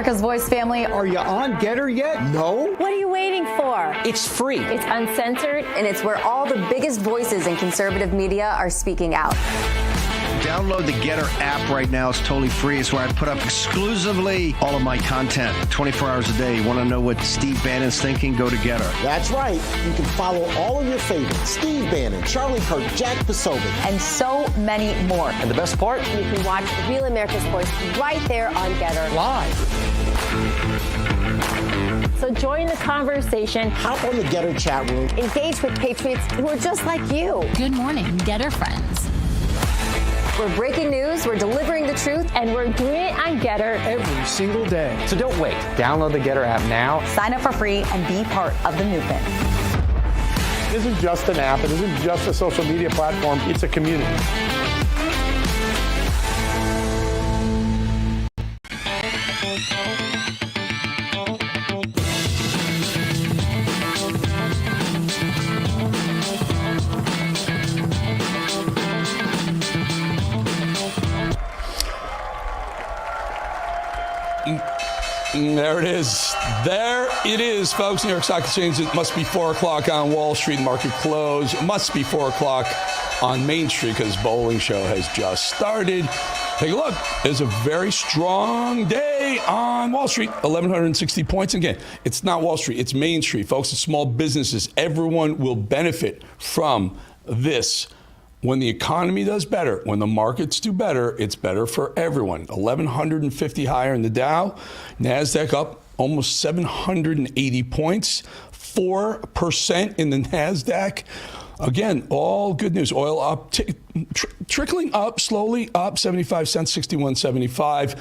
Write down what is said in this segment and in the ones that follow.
America's Voice family. Are you on Getter yet? No? What are you waiting for? It's free. It's uncensored. And it's where all the biggest voices in conservative media are speaking out. Download the Getter app right now. It's totally free. It's where I put up exclusively all of my content 24 hours a day. You want to know what Steve Bannon's thinking? Go to Getter. That's right. You can follow all of your favorites. Steve Bannon, Charlie Kirk, Jack Posobiec. And so many more. And the best part? You can watch Real America's Voice right there on Getter. Live. So join the conversation. Hop on the Getter chat room. Engage with patriots who are just like you. Good morning, Getter friends. We're breaking news, we're delivering the truth, And we're doing it on Getter Every single day. So don't wait. Download the Getter app now. Sign up for free and be part of the movement. It isn't just an app. It isn't just a social media platform. It's a community. There it is. There it is, folks. New York Stock Exchange. It must be 4 o'clock on Wall Street. Market close. It must be 4 o'clock on Main Street because Bolling Show has just started. Take a look. It's a very strong day on Wall Street. 1,160 points. Again, it's not Wall Street. It's Main Street, folks. It's small businesses. Everyone will benefit from this. When the economy does better, when the markets do better, it's better for everyone. 1,150 higher in the Dow. NASDAQ up almost 780 points. 4% in the NASDAQ. Again, all good news. Oil up, trickling up, slowly up, 75 cents, 61.75.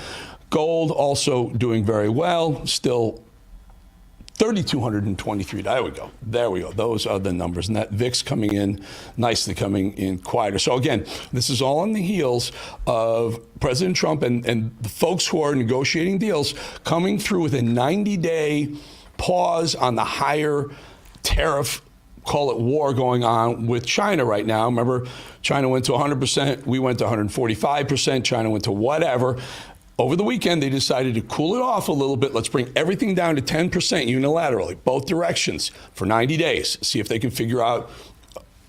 Gold also doing very well. Still 3,223. There we go. There we go. Those are the numbers. And that VIX coming in nicely, coming in quieter. So again, this is all on the heels of President Trump and the folks who are negotiating deals coming through with a 90-day pause on the higher tariff, call it war, going on with China right now. Remember, China went to 100%. We went to 145%. China went to whatever. Over the weekend, they decided to cool it off a little bit. Let's bring everything down to 10% unilaterally, both directions, for 90 days. See if they can figure out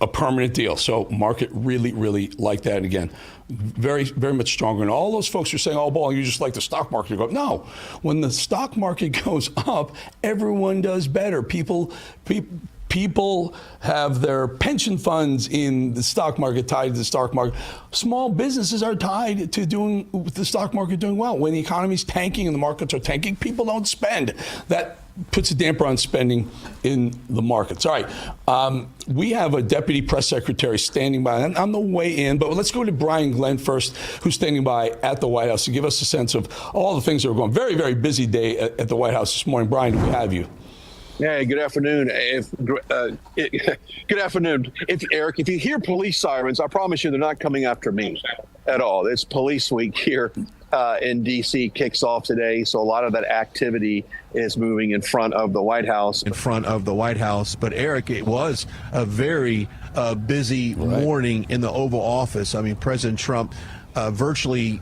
a permanent deal. So market really, really like that. And again, very, very much stronger. And all those folks are saying, oh, Bolling, you just like the stock market to go up. No, when the stock market goes up, everyone does better. People have their pension funds in the stock market, tied to the stock market. Small businesses are tied to the stock market doing well. When the economy's tanking and the markets are tanking, people don't spend. That puts a damper on spending in the markets. All right. We have a deputy press secretary standing by on the way in, but let's go to Brian Glenn first, who's standing by at the White House to give us a sense of all the things that are going. Very, very busy day at the White House this morning. Brian, do we have you? Hey, good afternoon. Good afternoon. Eric, if you hear police sirens, I promise you they're not coming after me at all. It's police week here in D.C. kicks off today, so a lot of that activity is moving in front of the White House. But, Eric, it was a very busy morning in the Oval Office. I mean, President Trump virtually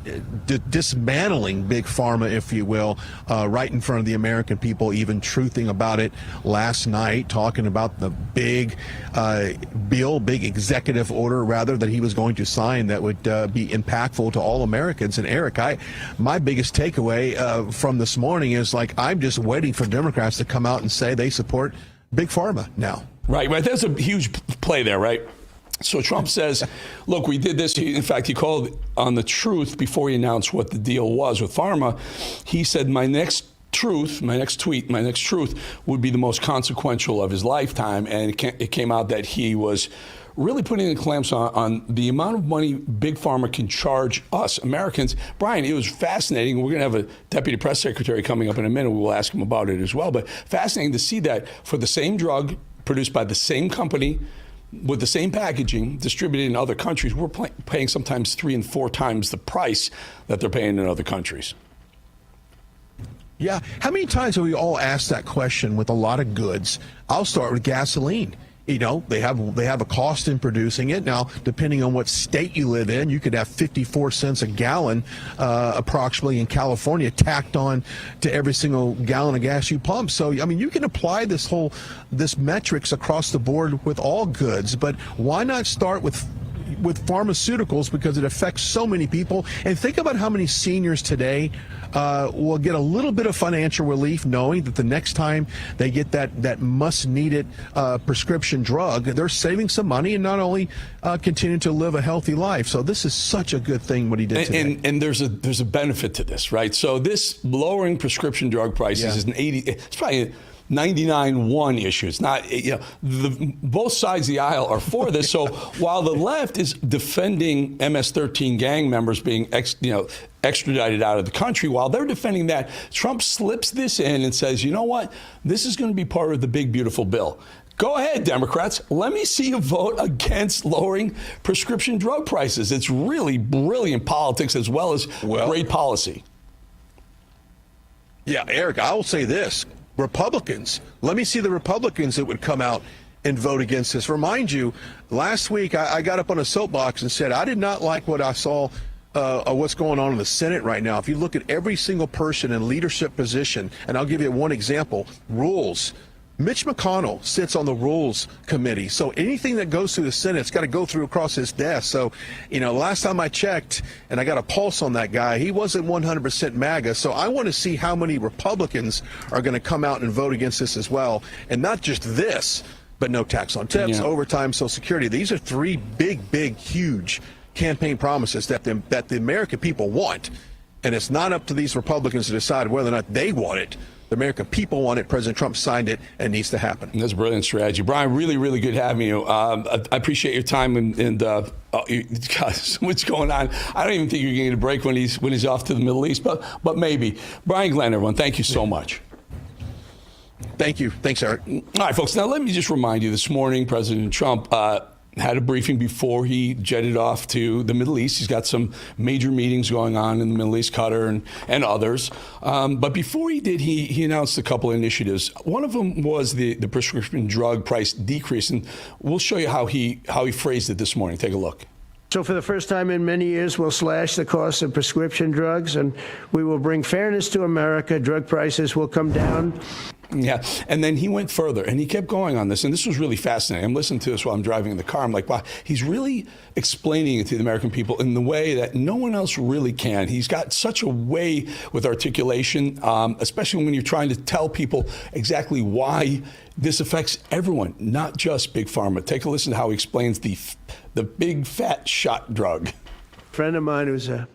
dismantling Big Pharma, if you will, right in front of the American people, even truthing about it last night, talking about the big big executive order, rather, that he was going to sign that would be impactful to all Americans. And Eric, my biggest takeaway from this morning is, like, I'm just waiting for Democrats to come out and say they support Big Pharma now. Right. There's a huge play there, right? So Trump says, look, we did this. In fact, he called on the truth before he announced what the deal was with pharma. He said, my next truth would be the most consequential of his lifetime. And it came out that he was really putting the clamps on the amount of money Big Pharma can charge us Americans. Brian, it was fascinating. We're going to have a deputy press secretary coming up in a minute. We will ask him about it as well. But fascinating to see that for the same drug produced by the same company, with the same packaging distributed in other countries, we're paying sometimes 3 and 4 times the price that they're paying in other countries. Yeah. How many times have we all asked that question with a lot of goods? I'll start with gasoline. You know, they have a cost in producing it. Now, depending on what state you live in, you could have 54 cents a gallon approximately in California tacked on to every single gallon of gas you pump. So, I mean, you can apply this metrics across the board with all goods, but why not start with pharmaceuticals, because it affects so many people? And think about how many seniors today will get a little bit of financial relief knowing that the next time they get that must-needed prescription drug, they're saving some money and not only continue to live a healthy life. So this is such a good thing what he did today. And there's a benefit to this, right? So this lowering prescription drug prices is it's probably 99-1 issue. It's not, both sides of the aisle are for this. So while the left is defending MS-13 gang members being extradited out of the country, while they're defending that, Trump slips this in and says, you know what, this is going to be part of the big, beautiful bill. Go ahead, Democrats. Let me see you vote against lowering prescription drug prices. It's really brilliant politics as well as great policy. Yeah, Eric, I will say this. Republicans, let me see the Republicans that would come out and vote against this. Remind you, last week I got up on a soapbox and said I did not like what I saw what's going on in the Senate right now. If you look at every single person in leadership position, and I'll give you one example, rules. Mitch McConnell sits on the Rules Committee, so anything that goes through the Senate, it's got to go through across his desk. So, last time I checked, and I got a pulse on that guy, he wasn't 100% MAGA. So I want to see how many Republicans are going to come out and vote against this as well. And not just this, but no tax on tips, overtime, Social Security. These are three big, huge campaign promises that the American people want. And it's not up to these Republicans to decide whether or not they want it. The American people want it. President Trump signed it, and it needs to happen. That's a brilliant strategy. Brian, really, really good having you. I appreciate your time, and God, so much going on. I don't even think you're going to get a break when he's off to the Middle East, but maybe. Brian Glenn, everyone, thank you so much. Thank you. Thanks, Eric. All right, folks. Now, let me just remind you, this morning, President Trump had a briefing before he jetted off to the Middle East. He's got some major meetings going on in the Middle East, Qatar and others. But before he did, he announced a couple of initiatives. One of them was the prescription drug price decrease, and we'll show you how he phrased it this morning. Take a look. So for the first time in many years, we'll slash the cost of prescription drugs, and we will bring fairness to America. Drug prices will come down. Yeah, and then he went further, and he kept going on this, and this was really fascinating. I'm listening to this while I'm driving in the car. I'm like, wow, he's really explaining it to the American people in the way that no one else really can. He's got such a way with articulation, especially when you're trying to tell people exactly why this affects everyone, not just Big Pharma. Take a listen to how he explains the big fat shot drug. A friend of mine who's a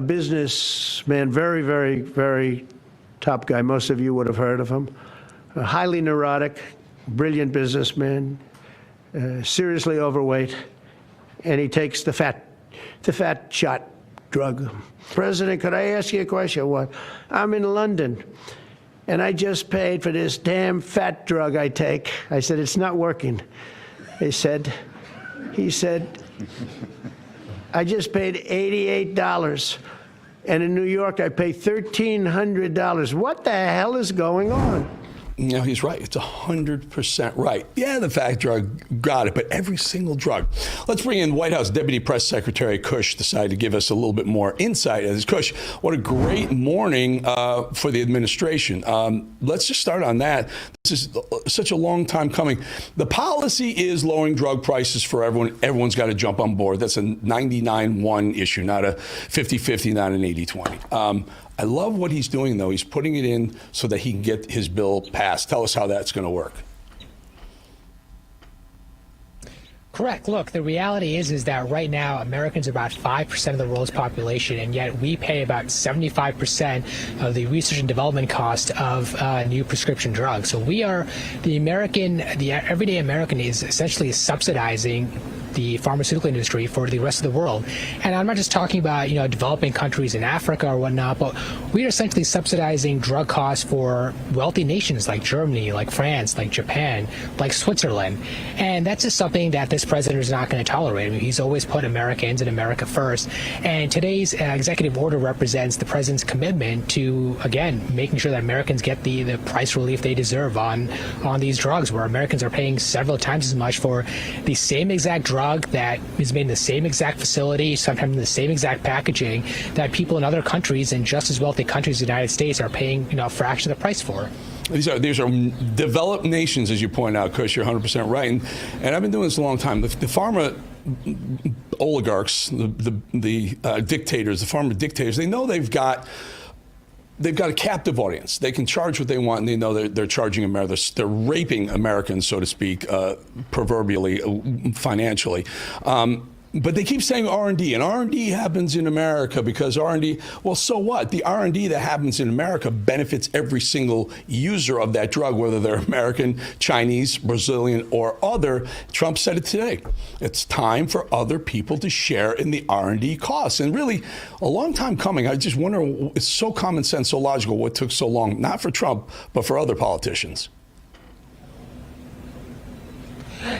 businessman, very, very, very top guy. Most of you would have heard of him. A highly neurotic, brilliant businessman, seriously overweight, and he takes the fat shot drug. President, could I ask you a question? What? I'm in London, and I just paid for this damn fat drug I take. I said, it's not working. He said, I just paid $88. And in New York, I pay $1,300. What the hell is going on? No, he's right. It's 100% right. Yeah, the fat drug, got it, but every single drug. Let's bring in White House Deputy Press Secretary Kush decided to give us a little bit more insight. As Kush, what a great morning for the administration. Let's just start on that. This is such a long time coming. The policy is lowering drug prices for everyone. Everyone's got to jump on board. That's a 99-1 issue, not a 50-50, not an 80-20. I love what he's doing, though. He's putting it in so that he can get his bill passed. Tell us how that's going to work. Correct. Look, the reality is that right now Americans are about 5% of the world's population, and yet we pay about 75% of the research and development cost of new prescription drugs. So we are the everyday American is essentially subsidizing the pharmaceutical industry for the rest of the world. And I'm not just talking about, developing countries in Africa or whatnot, but we are essentially subsidizing drug costs for wealthy nations like Germany, like France, like Japan, like Switzerland. And that's just something that this president is not going to tolerate. I mean, he's always put Americans and America first. And today's executive order represents the president's commitment to, again, making sure that Americans get the price relief they deserve on these drugs, where Americans are paying several times as much for the same exact drug that is made in the same exact facility, sometimes in the same exact packaging, that people in other countries and just as wealthy countries as the United States are paying, a fraction of the price for. These are developed nations, as you point out, Kush. You're 100% right. And I've been doing this a long time. The pharma oligarchs, the dictators, the pharma dictators, they know they've got a captive audience. They can charge what they want, and they know they're charging America. They're raping Americans, so to speak, proverbially, financially. But they keep saying R&D, and R&D happens in America because R&D, well, so what? The R&D that happens in America benefits every single user of that drug, whether they're American, Chinese, Brazilian, or other. Trump said it today. It's time for other people to share in the R&D costs. And really, a long time coming. I just wonder, it's so common sense, so logical, what took so long, not for Trump, but for other politicians.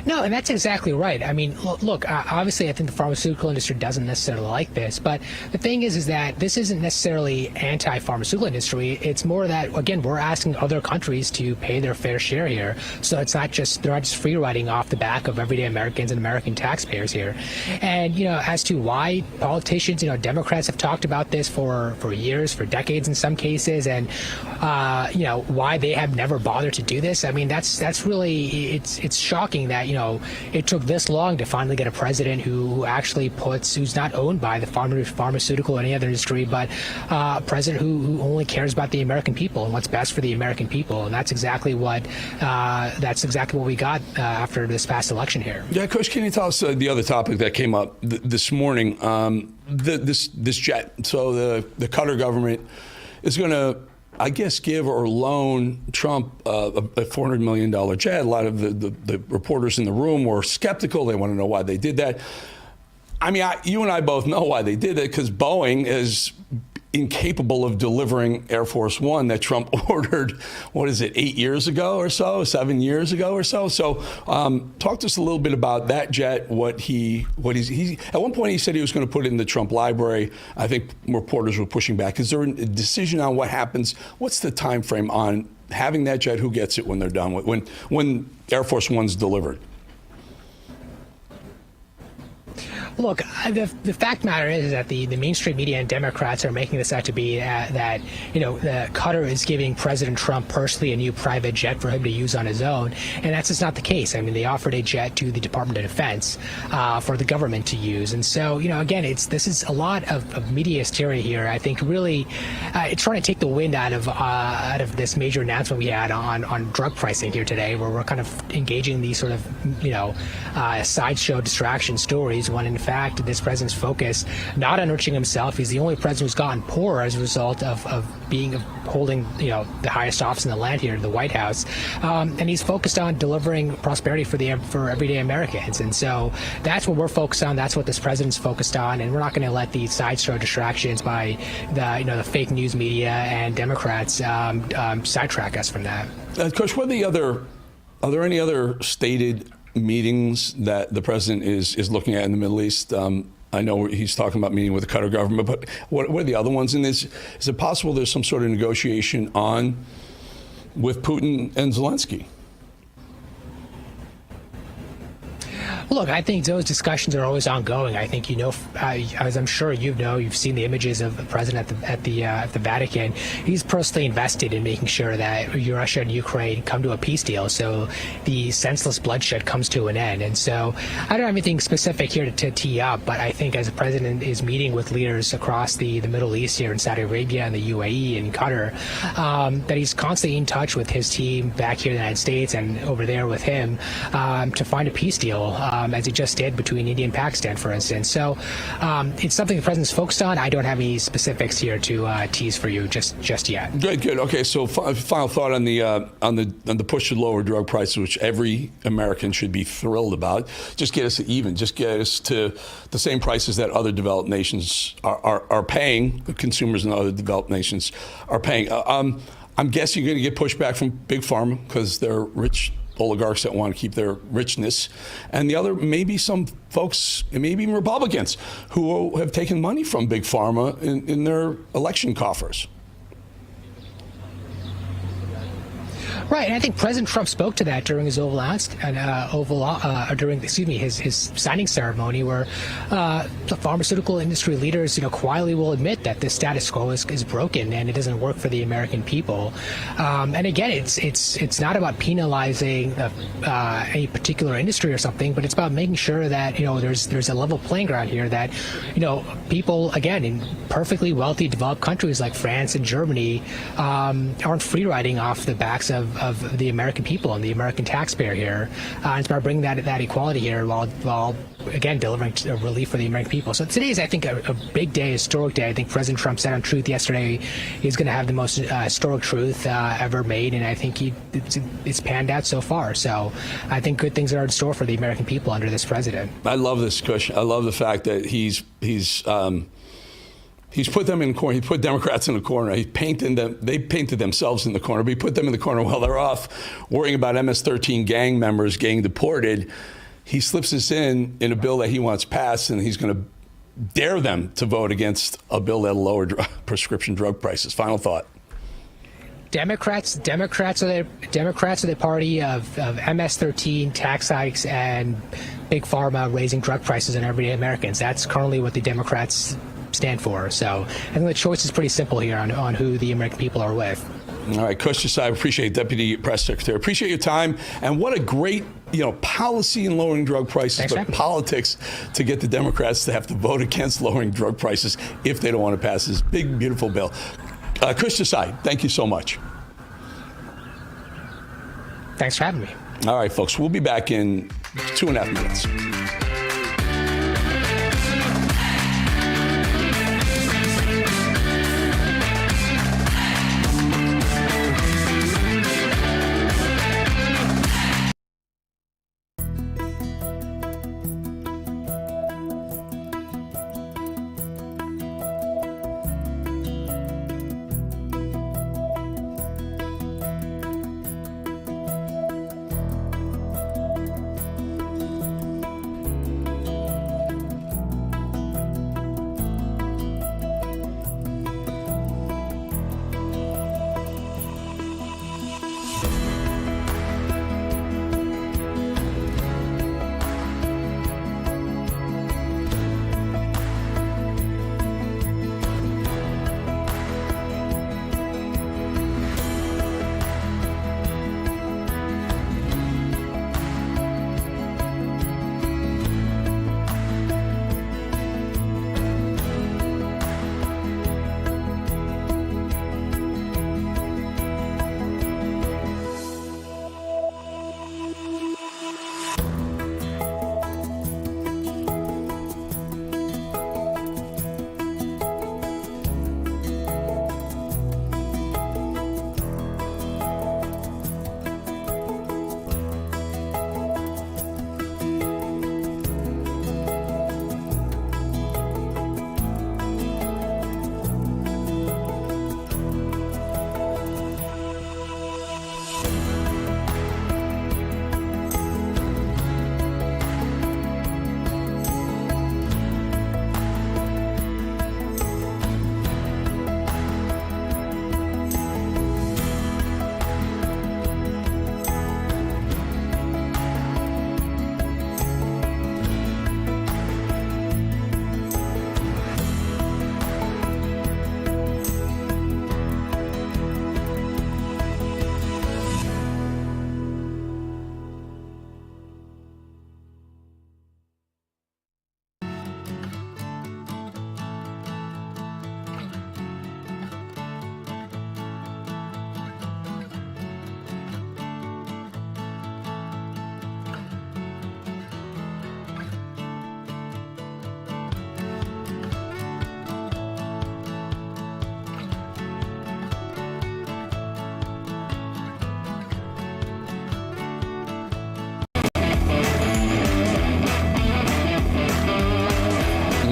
No, and that's exactly right. I mean, look, obviously I think the pharmaceutical industry doesn't necessarily like this, but the thing is that this isn't necessarily anti-pharmaceutical industry. It's more that, again, we're asking other countries to pay their fair share here. So it's not just, they're not just free riding off the back of everyday Americans and American taxpayers here. And, as to why politicians, Democrats have talked about this for years, for decades in some cases, and, why they have never bothered to do this. I mean, that's really, it's shocking that, it took this long to finally get a president who actually who's not owned by the pharmaceutical or any other industry, but a president who only cares about the American people and what's best for the American people. And that's exactly what we got after this past election here. Yeah, Coach, can you tell us the other topic that came up this morning? This jet. So the Qatar government is going to, I guess, give or loan Trump a $400 million jet. A lot of the reporters in the room were skeptical. They want to know why they did that. I mean, you and I both know why they did it, because Boeing is incapable of delivering Air Force One that Trump ordered, 8 years ago or so, 7 years ago or so. So talk to us a little bit about that jet, he at one point he said he was going to put it in the Trump library. I think reporters were pushing back. Is there a decision on what happens? What's the time frame on having that jet? Who gets it when they're done with, when Air Force One's delivered? Look, the fact matter is that the mainstream media and Democrats are making this out to be that Qatar is giving President Trump personally a new private jet for him to use on his own, and that's just not the case. I mean, they offered a jet to the Department of Defense for the government to use, and so again, this is a lot of media hysteria here. I think really it's trying to take the wind out of this major announcement we had on drug pricing here today, where we're kind of engaging these sort of sideshow distraction stories when in fact this president's focus not on enriching himself. He's the only president who's gotten poorer as a result of holding the highest office in the land here, the White House, and he's focused on delivering prosperity for everyday Americans. And so that's what we're focused on. That's what this president's focused on, and we're not going to let these sideshow distractions by the fake news media and Democrats sidetrack us from that. Coach, are there any other stated meetings that the president is looking at in the Middle East? I know he's talking about meeting with the Qatar government, but what are the other ones in this? Is it possible there's some sort of negotiation with Putin and Zelensky? Look, I think those discussions are always ongoing. I think as I'm sure you've seen the images of the president at the Vatican. He's personally invested in making sure that Russia and Ukraine come to a peace deal, so the senseless bloodshed comes to an end. And so I don't have anything specific here to tee up, but I think as the president is meeting with leaders across the Middle East here in Saudi Arabia and the UAE and Qatar, that he's constantly in touch with his team back here in the United States and over there with him to find a peace deal. as he just did between India and Pakistan, for instance. So it's something the president's focused on. I don't have any specifics here to tease for you just yet. Good. Okay, so final thought on the push to lower drug prices, which every American should be thrilled about. Just get us to even. Just get us to the same prices that other developed nations are paying. The consumers in other developed nations are paying. I'm guessing you're going to get pushback from Big Pharma because they're rich oligarchs that want to keep their richness. And the other, maybe some folks, maybe even Republicans, who have taken money from Big Pharma in their election coffers. Right, and I think President Trump spoke to that during his his signing ceremony, where the pharmaceutical industry leaders, quietly will admit that the status quo is broken and it doesn't work for the American people. And again, it's not about penalizing any particular industry or something, but it's about making sure that there's a level playing ground here, that people, again, in perfectly wealthy developed countries like France and Germany aren't free riding off the backs of the American people and the American taxpayer here. And it's about bringing that equality here while again delivering relief for the American people. So today is, I think, a big day, a historic day. I think President Trump said on Truth yesterday he's going to have the most historic truth ever made, and I think it's panned out so far. So I think good things are in store for the American people under this president. I love this, Kush. I love the fact that he's put them in the corner. He put Democrats in the corner. They painted themselves in the corner, but he put them in the corner while they're off worrying about MS-13 gang members getting deported. He slips this in a bill that he wants passed, and he's going to dare them to vote against a bill that'll lower prescription drug prices. Final thought. Democrats are the party of MS-13, tax hikes, and Big Pharma raising drug prices on everyday Americans. That's currently what the Democrats stand for. So I think the choice is pretty simple here on who the American people are with. All right, Kush Desai, appreciate Deputy Press Secretary. Appreciate your time, and what a great policy in lowering drug prices, but politics to get the Democrats to have to vote against lowering drug prices if they don't want to pass this big, beautiful bill. Kush Desai, thank you so much. Thanks for having me. All right, folks, we'll be back in 2.5 minutes.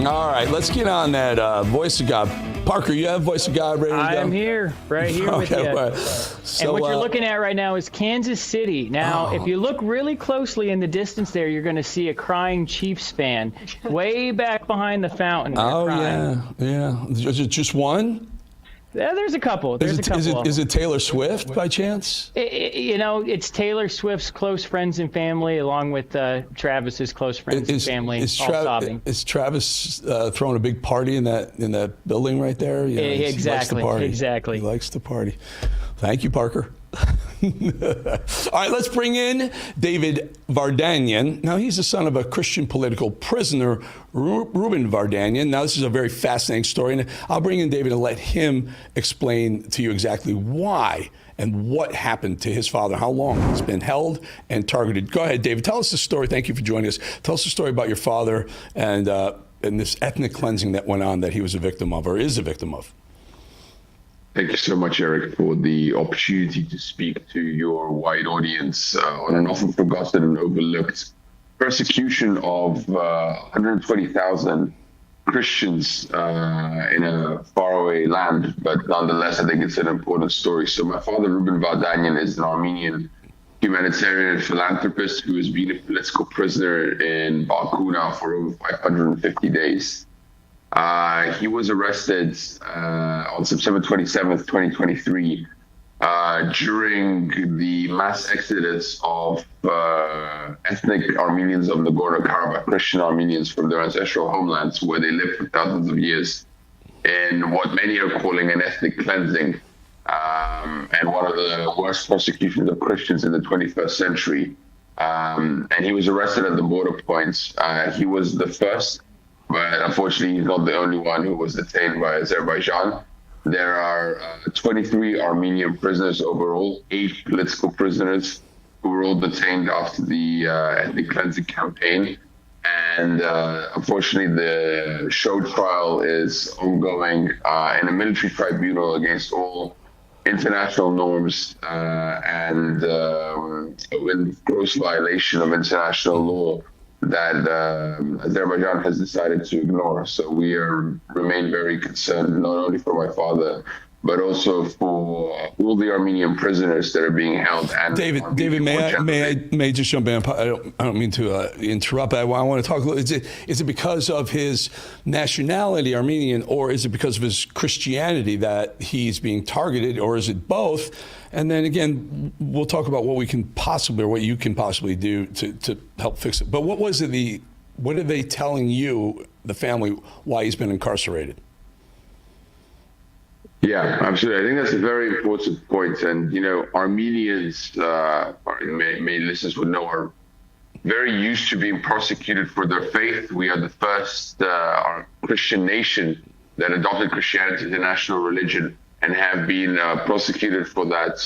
All right, let's get on that Voice of God. Parker, you have Voice of God ready to go? I am here, right here with you. Well, and what you're looking at right now is Kansas City. Now, if you look really closely in the distance there, you're going to see a crying Chiefs fan way back behind the fountain. Yeah. Is it just one? Yeah, there's a couple. Is it Taylor Swift by chance? It's Taylor Swift's close friends and family, along with Travis's close friends and family, all sobbing. Is Travis throwing a big party in that building right there? Yeah, exactly. He likes to party. Thank you, Parker. All right, let's bring in David Vardanyan. Now, he's the son of a Christian political prisoner, Ruben Vardanyan. Now, this is a very fascinating story, and I'll bring in David and let him explain to you exactly why and what happened to his father, how long he's been held and targeted. Go ahead, David. Tell us the story. Thank you for joining us. Tell us the story about your father and this ethnic cleansing that went on that he was a victim of or is a victim of. Thank you so much, Eric, for the opportunity to speak to your wide audience on an often forgotten and overlooked persecution of 120,000 Christians in a faraway land. But nonetheless, I think it's an important story. So my father, Ruben Vardanyan, is an Armenian humanitarian philanthropist who has been a political prisoner in Baku now for over 550 days. He was arrested on September 27th, 2023, during the mass exodus of ethnic Armenians of Nagorno-Karabakh, Christian Armenians from their ancestral homelands where they lived for thousands of years, in what many are calling an ethnic cleansing, and one of the worst persecutions of Christians in the 21st century. And he was arrested at the border points. He was the first, but unfortunately, he's not the only one who was detained by Azerbaijan. There are 23 Armenian prisoners overall, 8 political prisoners who were all detained after the ethnic cleansing campaign. And unfortunately, the show trial is ongoing in a military tribunal against all international norms and in gross violation of international law that Azerbaijan has decided to ignore. So we remain very concerned, not only for my father, but also for all the Armenian prisoners that are being held. And David, may I just jump in? I don't mean to interrupt. I want to talk a little. Is it because of his nationality, Armenian, or is it because of his Christianity that he's being targeted, or is it both? And then again, we'll talk about what we can possibly, or what you can possibly do to help fix it. But what are they telling you, the family, why he's been incarcerated? Yeah, absolutely. I think that's a very important point. And, Armenians, many listeners would know, are very used to being prosecuted for their faith. We are the first Christian nation that adopted Christianity as a national religion and have been prosecuted for that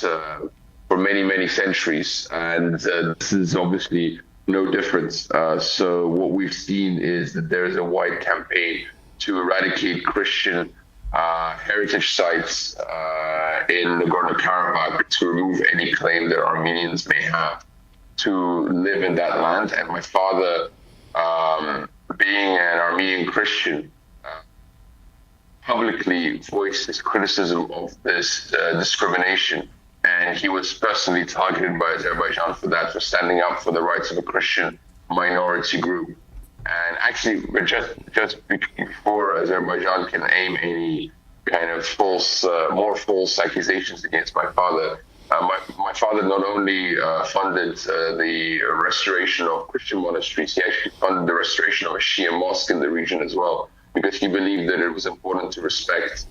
for many, many centuries. And this is obviously no different. So what we've seen is that there is a wide campaign to eradicate Christian heritage sites in Nagorno-Karabakh, to remove any claim that Armenians may have to live in that land. And my father, being an Armenian Christian, publicly voiced his criticism of this discrimination. And he was personally targeted by Azerbaijan for that, for standing up for the rights of a Christian minority group. And actually, just before Azerbaijan can aim any kind of more false accusations against my father, my father not only funded the restoration of Christian monasteries, he actually funded the restoration of a Shia mosque in the region as well, because he believed that it was important to respect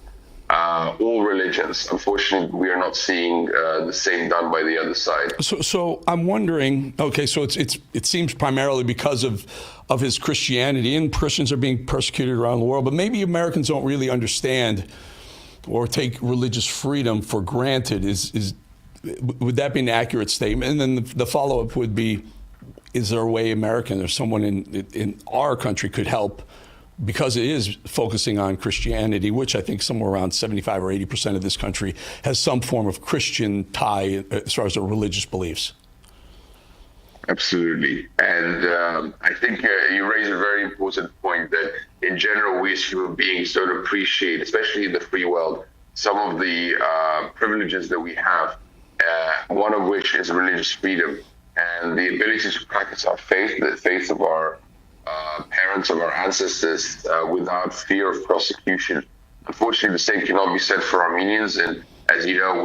all religions. Unfortunately, we are not seeing the same done by the other side. So I'm wondering. Okay, so it seems primarily because of his Christianity, and Christians are being persecuted around the world. But maybe Americans don't really understand or take religious freedom for granted. Would that be an accurate statement? And then the follow-up would be: is there a way American or someone in our country could help? Because it is focusing on Christianity, which I think somewhere around 75 or 80% of this country has some form of Christian tie as far as their religious beliefs. Absolutely. And I think you raise a very important point that in general, we as human beings don't appreciate, especially in the free world, some of the privileges that we have, one of which is religious freedom and the ability to practice our faith, the faith of our parents, of our ancestors, without fear of prosecution. Unfortunately, the same cannot be said for Armenians. And as you know,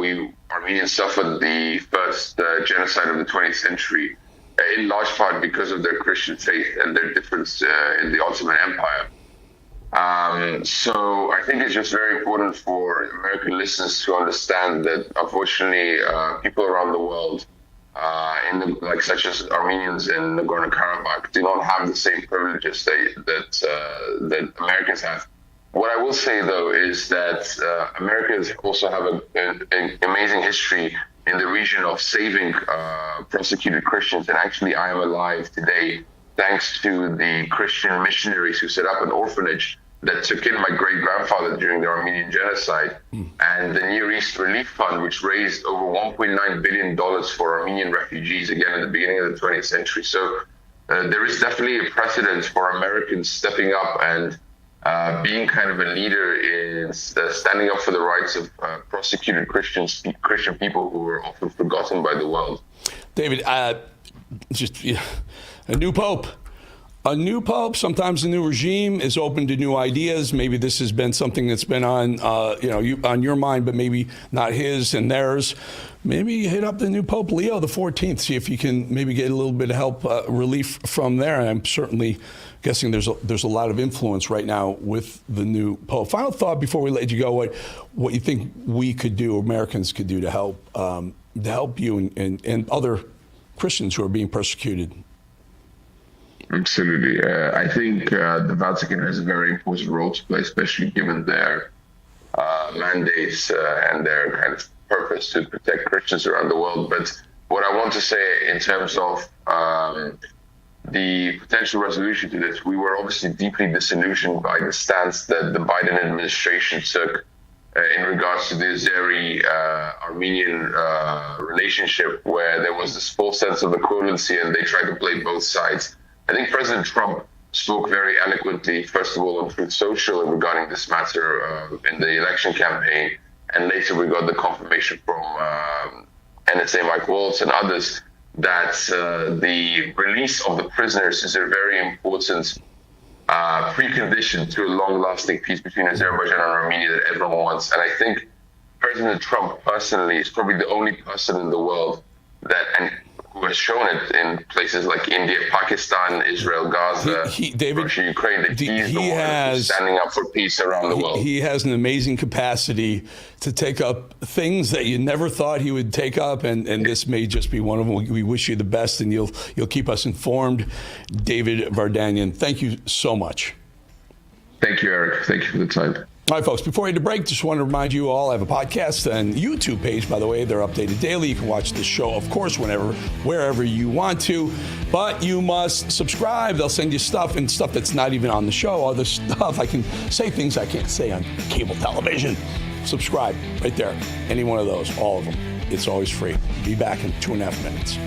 Armenians suffered the first genocide of the 20th century, in large part because of their Christian faith and their difference in the Ottoman Empire. So I think it's just very important for American listeners to understand that, unfortunately, people around the world, such as Armenians in Nagorno-Karabakh, do not have the same privileges that Americans have. What I will say, though, is that Americans also have an amazing history in the region of saving prosecuted Christians. And actually, I am alive today thanks to the Christian missionaries who set up an orphanage that took in my great-grandfather during the Armenian genocide, and the Near East Relief Fund, which raised over $1.9 billion for Armenian refugees, again, at the beginning of the 20th century. So there is definitely a precedent for Americans stepping up and being kind of a leader in standing up for the rights of prosecuted Christian people who were often forgotten by the world. David, a new pope. A new pope, sometimes a new regime is open to new ideas. Maybe this has been something that's been on, on your mind, but maybe not his and theirs. Maybe you hit up the new Pope Leo the 14th, see if you can maybe get a little bit of help, relief from there. And I'm certainly guessing there's a lot of influence right now with the new pope. Final thought before we let you go: what you think we could do, Americans could do to help you and other Christians who are being persecuted. Absolutely. I think the Vatican has a very important role to play, especially given their mandates and their kind of purpose to protect Christians around the world. But what I want to say in terms of the potential resolution to this, we were obviously deeply disillusioned by the stance that the Biden administration took in regards to the Azeri-Armenian relationship, where there was this false sense of equivalency and they tried to play both sides. I think President Trump spoke very eloquently, first of all, on Truth Social regarding this matter in the election campaign, and later we got the confirmation from NSA Mike Waltz and others that the release of the prisoners is a very important precondition to a long-lasting peace between Azerbaijan and Armenia that everyone wants. And I think President Trump personally is probably the only person in the world who has shown it in places like India, Pakistan, Israel, Gaza, Russia, Ukraine, that he's the one who's standing up for peace around the world. He has an amazing capacity to take up things that you never thought he would take up, and this may just be one of them. We wish you the best, and you'll keep us informed. David Vardanyan, thank you so much. Thank you, Eric. Thank you for the time. All right, folks, before we hit a break, just want to remind you all, I have a podcast and YouTube page, by the way. They're updated daily. You can watch the show, of course, wherever you want to. But you must subscribe. They'll send you stuff that's not even on the show. Other stuff. I can say things I can't say on cable television. Subscribe right there. Any one of those, all of them. It's always free. Be back in 2.5 minutes.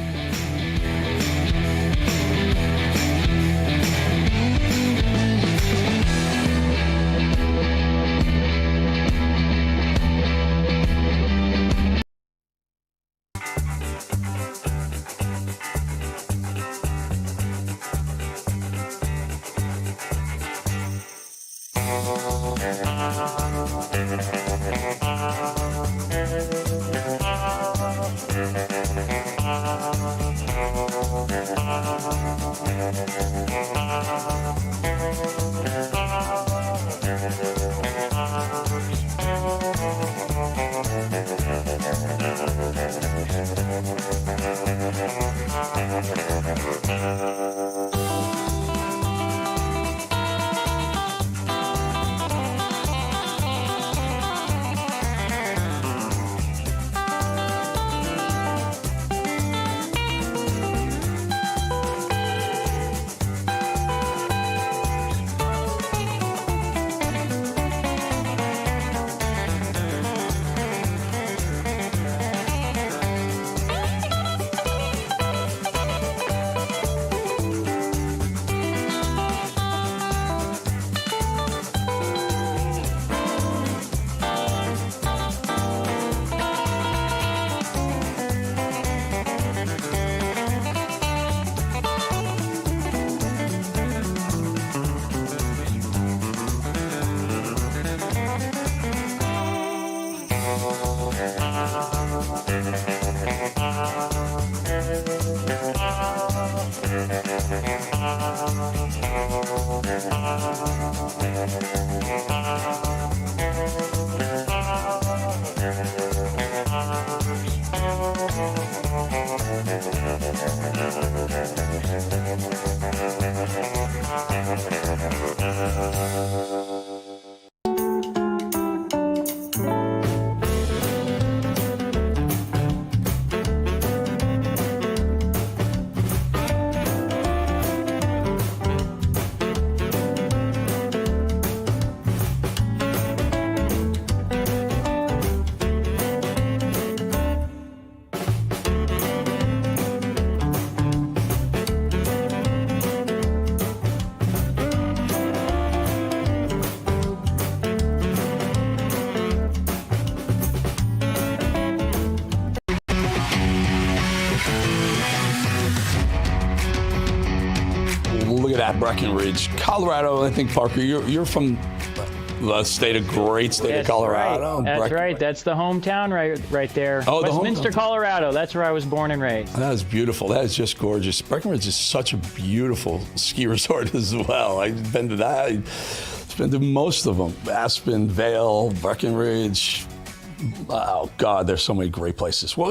Look at that, Breckenridge, Colorado. I think, Parker, you're from the great state of Colorado. Right. That's right. That's the hometown right there. Oh, Westminster, Colorado. That's where I was born and raised. That is beautiful. That is just gorgeous. Breckenridge is such a beautiful ski resort as well. I've been to that. I've been to most of them. Aspen, Vail, Breckenridge. Oh God, there's so many great places. What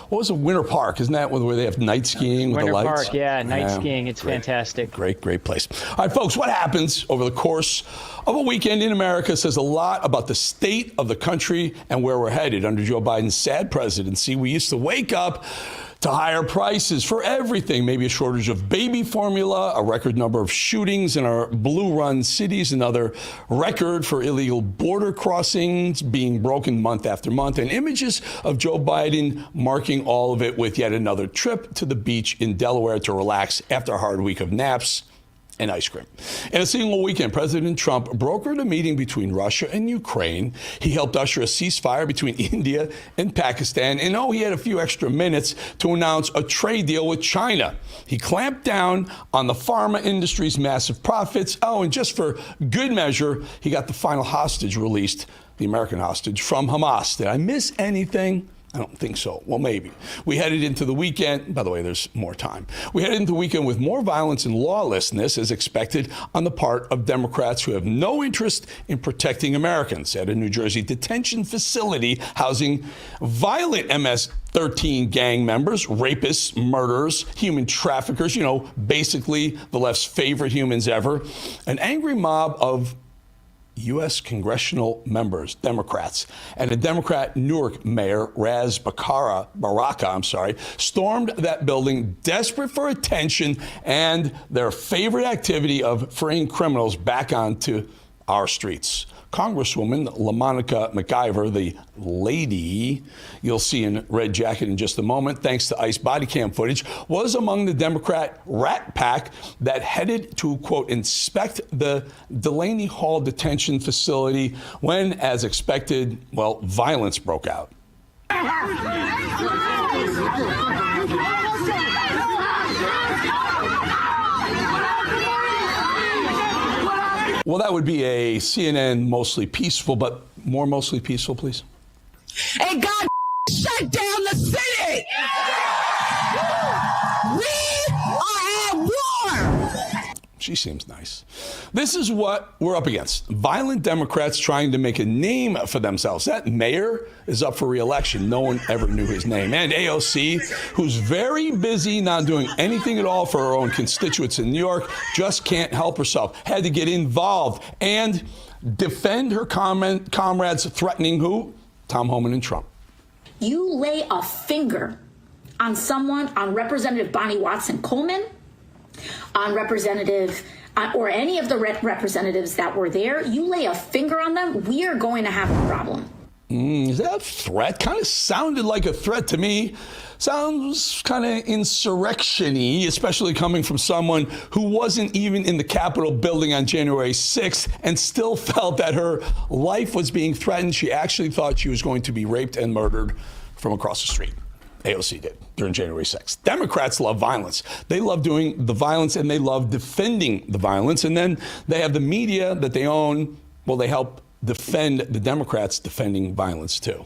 was a Winter Park? Isn't that where they have night skiing with Winter the lights? Park, yeah, night skiing. It's fantastic. Great place. All right, folks, what happens over the course of a weekend in America says a lot about the state of the country and where we're headed. Under Joe Biden's sad presidency, we used to wake up to higher prices for everything, maybe a shortage of baby formula, a record number of shootings in our blue-run cities, another record for illegal border crossings being broken month after month, and images of Joe Biden marking all of it with yet another trip to the beach in Delaware to relax after a hard week of naps and ice cream. In a single weekend, President Trump brokered a meeting between Russia and Ukraine. He helped usher a ceasefire between India and Pakistan. And he had a few extra minutes to announce a trade deal with China. He clamped down on the pharma industry's massive profits. And just for good measure, he got the final hostage released, the American hostage, from Hamas. Did I miss anything? I don't think so. Well, maybe. We headed into the weekend. By the way, there's more time. We headed into the weekend with more violence and lawlessness, as expected, on the part of Democrats who have no interest in protecting Americans. At a New Jersey detention facility housing violent MS-13 gang members, rapists, murderers, human traffickers, basically the left's favorite humans ever. An angry mob of U.S. congressional members, Democrats, and a Democrat Newark mayor, Raz Baraka, stormed that building desperate for attention and their favorite activity of freeing criminals back onto our streets. Congresswoman LaMonica McIver, the lady you'll see in red jacket in just a moment, thanks to ICE body cam footage, was among the Democrat rat pack that headed to, quote, inspect the Delaney Hall detention facility when, as expected, violence broke out. Well, that would be a CNN mostly peaceful, but more mostly peaceful, please. And God shut down the city. We are at war. She seems nice. This is what we're up against. Violent Democrats trying to make a name for themselves. That mayor is up for re-election. No one ever knew his name. And AOC, who's very busy not doing anything at all for her own constituents in New York, just can't help herself. Had to get involved and defend her comrades threatening who? Tom Homan and Trump. You lay a finger on someone, on Representative Bonnie Watson Coleman, on Representative or any of the representatives that were there, you lay a finger on them, we are going to have a problem. Is that a threat? Kind of sounded like a threat to me. Sounds kind of insurrection-y, especially coming from someone who wasn't even in the Capitol building on January 6th and still felt that her life was being threatened. She actually thought she was going to be raped and murdered from across the street. AOC did during January 6th. Democrats love violence. They love doing the violence and they love defending the violence. And then they have the media that they own. Well, they help defend the Democrats defending violence, too.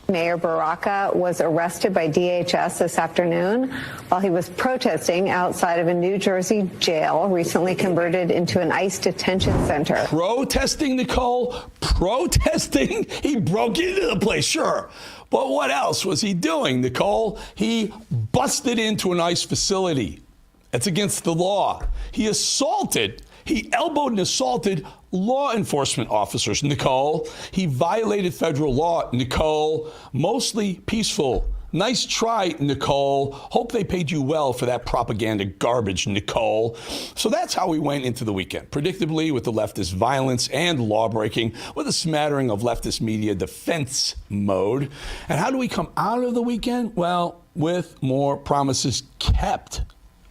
Mayor Baraka was arrested by DHS this afternoon while he was protesting outside of a New Jersey jail recently converted into an ICE detention center. Protesting, Nicole? Protesting? He broke into the place, sure. But what else was he doing, Nicole? He busted into an ICE facility. That's against the law. He elbowed and assaulted law enforcement officers, Nicole. He violated federal law, Nicole. Mostly peaceful. Nice try, Nicole. Hope they paid you well for that propaganda garbage, Nicole. So that's how we went into the weekend. Predictably, with the leftist violence and lawbreaking, with a smattering of leftist media defense mode. And how do we come out of the weekend? Well, with more promises kept.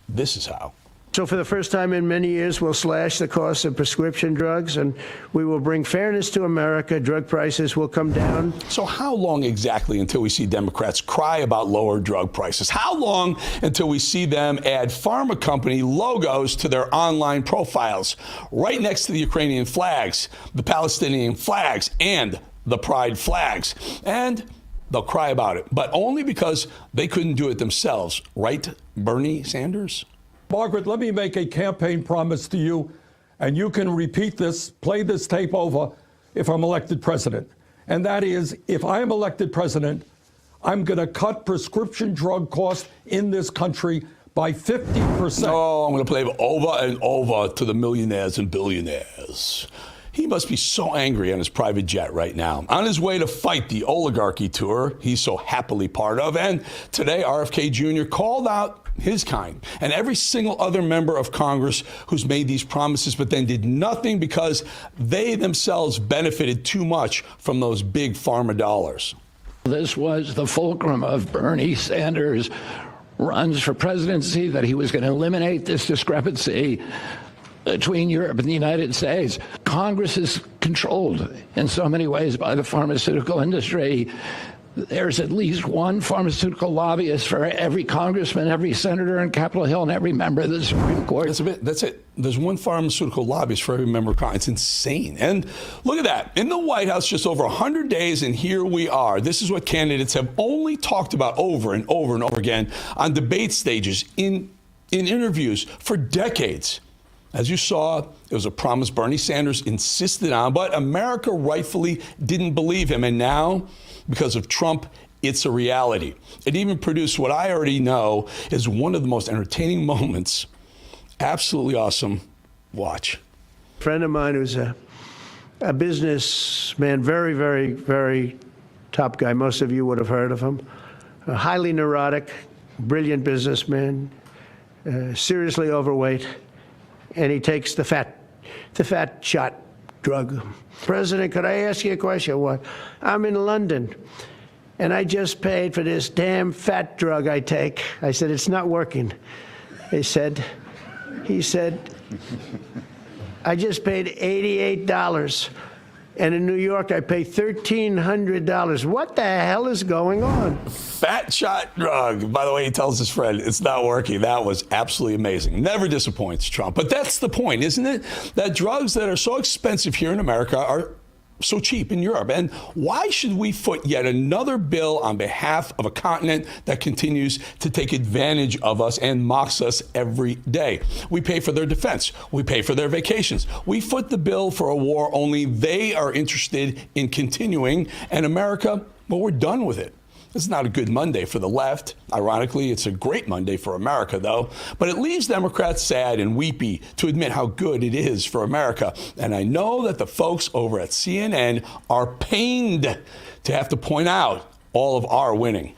This is how. So for the first time in many years, we'll slash the cost of prescription drugs, and we will bring fairness to America. Drug prices will come down. So how long exactly until we see Democrats cry about lower drug prices? How long until we see them add pharma company logos to their online profiles, right next to the Ukrainian flags, the Palestinian flags, and the pride flags? And they'll cry about it, but only because they couldn't do it themselves. Right, Bernie Sanders? Margaret, let me make a campaign promise to you, and you can repeat this, play this tape over if I'm elected president. And that is, if I am elected president, I'm going to cut prescription drug costs in this country by 50%. Oh, I'm going to play over and over to the millionaires and billionaires. He must be so angry on his private jet right now, on his way to fight the oligarchy tour he's so happily part of. And today, RFK Jr. called out his kind and every single other member of Congress who's made these promises but then did nothing because they themselves benefited too much from those big pharma dollars. This was the fulcrum of Bernie Sanders' runs for presidency, that he was going to eliminate this discrepancy between Europe and the United States. Congress is controlled in so many ways by the pharmaceutical industry. There's at least one pharmaceutical lobbyist for every congressman, every senator in Capitol Hill, and every member of the Supreme Court. That's it. There's one pharmaceutical lobbyist for every member of Congress. It's insane. And look at that. In the White House, just over 100 days, and here we are. This is what candidates have only talked about over and over and over again on debate stages, in interviews for decades. As you saw, it was a promise Bernie Sanders insisted on, but America rightfully didn't believe him. And now, because of Trump, it's a reality. It even produced what I already know is one of the most entertaining moments. Absolutely awesome. Watch. A friend of mine who's a businessman, very, very, very top guy. Most of you would have heard of him. A highly neurotic, brilliant businessman, seriously overweight. And he takes the fat shot drug. President, could I ask you a question? What? I'm in London, and I just paid for this damn fat drug I take. I said, it's not working. He said, I just paid $88. And in New York, I pay $1,300. What the hell is going on? Fat shot drug. By the way, he tells his friend it's not working. That was absolutely amazing. Never disappoints Trump. But that's the point, isn't it? That drugs that are so expensive here in America are so cheap in Europe. And why should we foot yet another bill on behalf of a continent that continues to take advantage of us and mocks us every day? We pay for their defense. We pay for their vacations. We foot the bill for a war only they are interested in continuing. And America, well, we're done with it. This is not a good Monday for the left. Ironically, it's a great Monday for America, though. But it leaves Democrats sad and weepy to admit how good it is for America. And I know that the folks over at CNN are pained to have to point out all of our winning.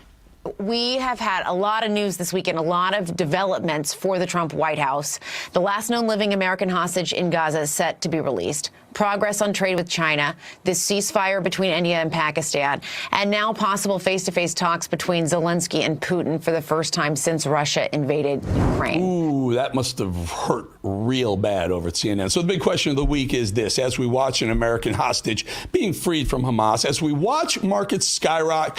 We have had a lot of news this weekend, a lot of developments for the Trump White House. The last known living American hostage in Gaza is set to be released. Progress on trade with China, this ceasefire between India and Pakistan, and now possible face-to-face talks between Zelensky and Putin for the first time since Russia invaded Ukraine. Ooh, that must have hurt real bad over at CNN. So the big question of the week is this. As we watch an American hostage being freed from Hamas, as we watch markets skyrocket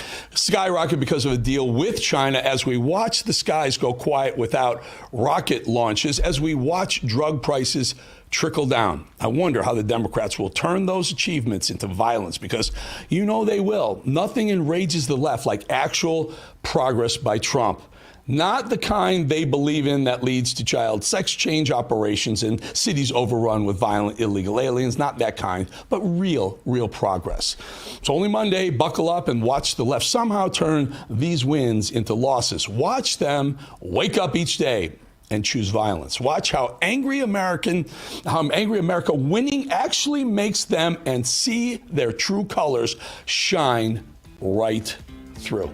because of a deal with China, as we watch the skies go quiet without rocket launches, as we watch drug prices trickle down. I wonder how the Democrats will turn those achievements into violence, because you know they will. Nothing enrages the left like actual progress by Trump. Not the kind they believe in that leads to child sex change operations and cities overrun with violent illegal aliens. Not that kind, but real progress. It's only Monday. Buckle up and watch the left somehow turn these wins into losses. Watch them wake up each day and choose violence. Watch how angry America winning actually makes them, and see their true colors shine right through.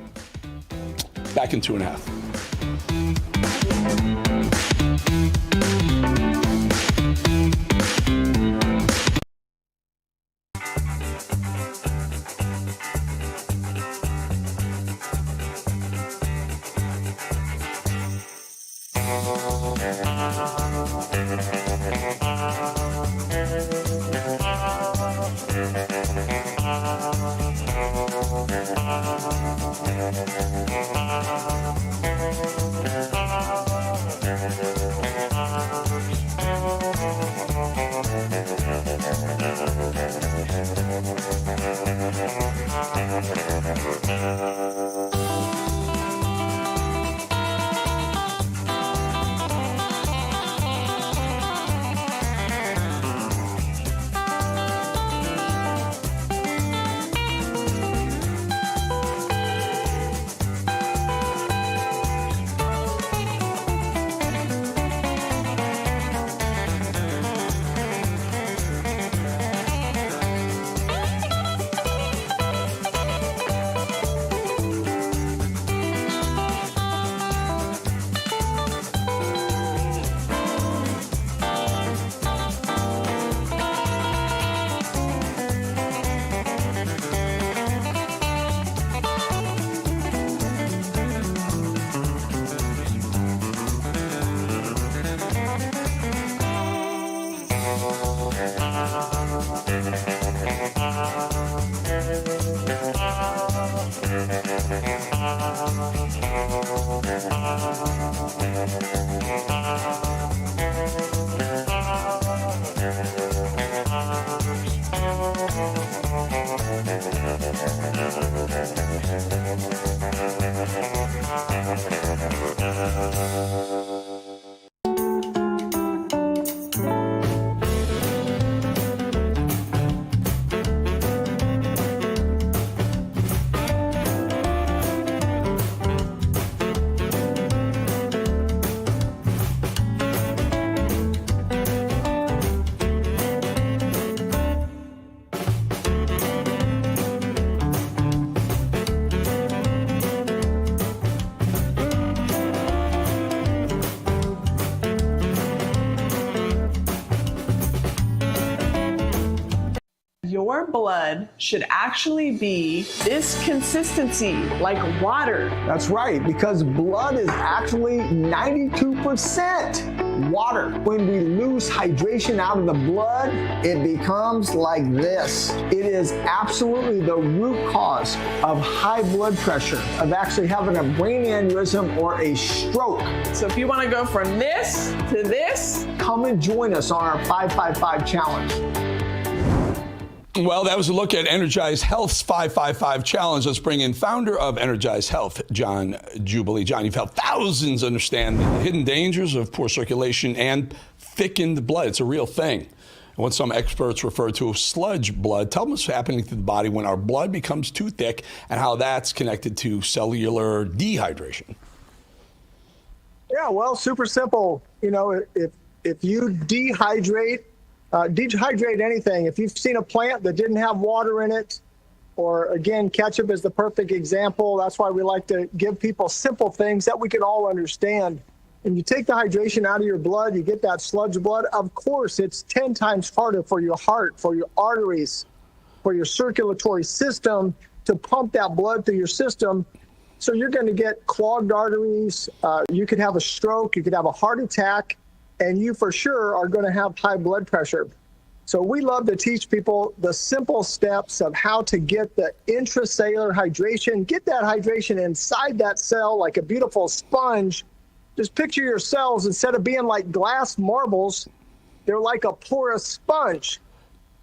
Back in 2.5. Your blood should actually be this consistency, like water. That's right, because blood is actually 92% water. When we lose hydration out of the blood, it becomes like this. It is absolutely the root cause of high blood pressure, of actually having a brain aneurysm or a stroke. So if you want to go from this to this, come and join us on our 555 challenge. Well, that was a look at Energize Health's 555 Challenge. Let's bring in founder of Energize Health, John Jubilee. John, you've helped thousands understand the hidden dangers of poor circulation and thickened blood. It's a real thing. And what some experts refer to as sludge blood. Tell them what's happening to the body when our blood becomes too thick and how that's connected to cellular dehydration. Yeah, well, super simple. You know, if you dehydrate anything, if you've seen a plant that didn't have water in it, or again, ketchup is the perfect example. That's why we like to give people simple things that we can all understand. And you take the hydration out of your blood, you get that sludge blood. Of course, it's 10 times harder for your heart, for your arteries, for your circulatory system to pump that blood through your system. So you're going to get clogged arteries. You could have a stroke. You could have a heart attack. And you for sure are going to have high blood pressure. So we love to teach people the simple steps of how to get the intracellular hydration, get that hydration inside that cell like a beautiful sponge. Just picture your cells, instead of being like glass marbles, They're like a porous sponge.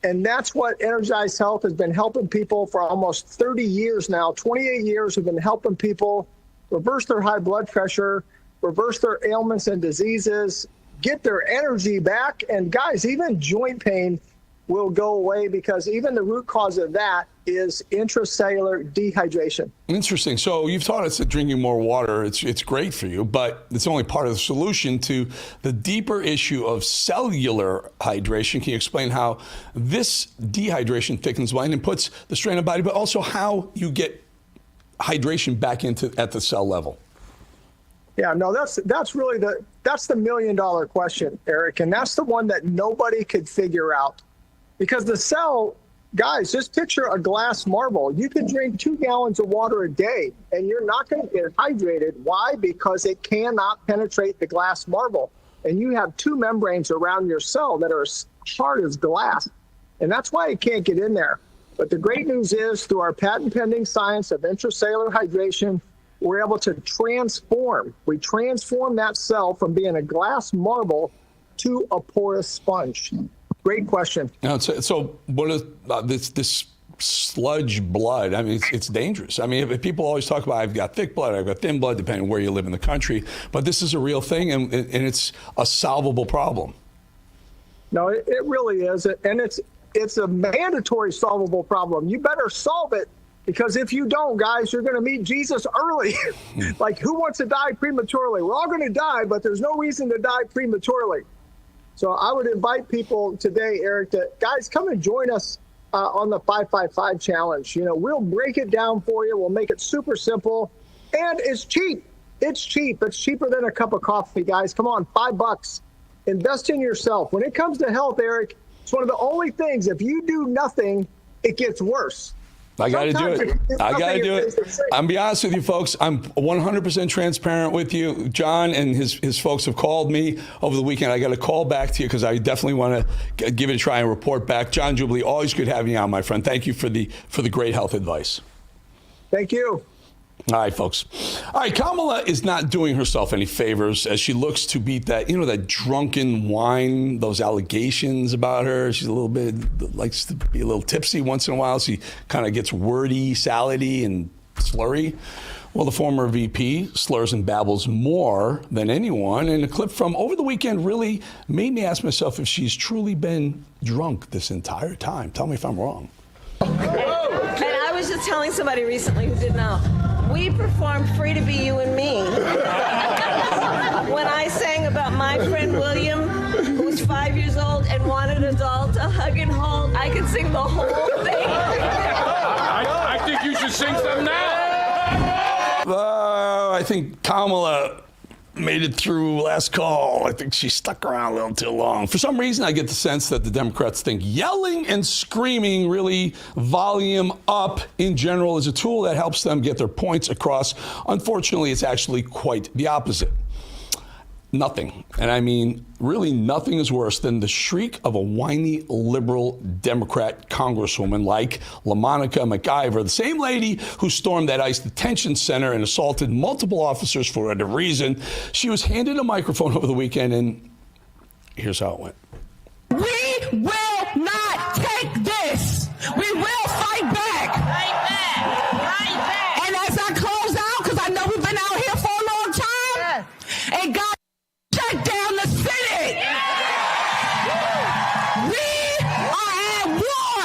And that's what Energized Health has been helping people for almost 30 years now. 28 years have been helping people reverse their high blood pressure, reverse their ailments and diseases, get their energy back. And guys, even joint pain will go away because even the root cause of that is intracellular dehydration. Interesting. So you've taught us that drinking more water, it's great for you, but it's only part of the solution to the deeper issue of cellular hydration. Can you explain how this dehydration thickens mind and puts the strain on the body, but also how you get hydration back into at the cell level? Yeah, no, that's really the $1 million question, Eric, and that's the one that nobody could figure out. Because the cell, guys, just picture a glass marble. You can drink 2 gallons of water a day, and you're not going to get hydrated. Why? Because it cannot penetrate the glass marble. And you have 2 membranes around your cell that are as hard as glass. And that's why it can't get in there. But the great news is, through our patent-pending science of intracellular hydration, we're able to transform. We transform that cell from being a glass marble to a porous sponge. Great question. So what is this sludge blood? I mean, it's dangerous. I mean, if people always talk about I've got thick blood, I've got thin blood, depending on where you live in the country. But this is a real thing, and it's a solvable problem. No, it really is. And it's a mandatory solvable problem. You better solve it, because if you don't, guys, you're going to meet Jesus early. Like, who wants to die prematurely? We're all going to die, but there's no reason to die prematurely. So I would invite people today, Eric, guys, come and join us on the 555 challenge. You know, we'll break it down for you. We'll make it super simple, and it's cheap. It's cheap. It's cheaper than a cup of coffee, guys. Come on, $5. Invest in yourself. When it comes to health, Eric, it's one of the only things, if you do nothing, it gets worse. I got to do it. I got to do it. I'm be honest with you, folks. I'm 100% transparent with you. John and his folks have called me over the weekend. I got to call back to you because I definitely want to give it a try and report back. John Jubilee, always good having you on, my friend. Thank you for the great health advice. Thank you. All right, folks. All right, Kamala is not doing herself any favors as she looks to beat that drunken wine, those allegations about her. She's a little bit, likes to be a little tipsy once in a while. She kind of gets wordy, salady, and slurry. Well, the former VP slurs and babbles more than anyone. And a clip from over the weekend really made me ask myself if she's truly been drunk this entire time. Tell me if I'm wrong. And I was just telling somebody recently who didn't know. We performed Free to Be You and Me. When I sang about my friend William, who was 5 years old and wanted a doll to hug and hold, I could sing the whole thing. I think you should sing some now. I think Kamala made it through last call. I think she stuck around a little too long. For some reason, I get the sense that the Democrats think yelling and screaming, really volume up in general, is a tool that helps them get their points across. Unfortunately, it's actually quite the opposite. Nothing, and I mean really nothing, is worse than the shriek of a whiny liberal Democrat congresswoman like LaMonica MacIver, the same lady who stormed that ICE detention center and assaulted multiple officers for whatever reason. She was handed a microphone over the weekend, and here's how it went. We will not take this. We will fight back. Fight back. Fight back. And as I close out, because I know we've been out here for a long time, and God shut down the city. We are at war.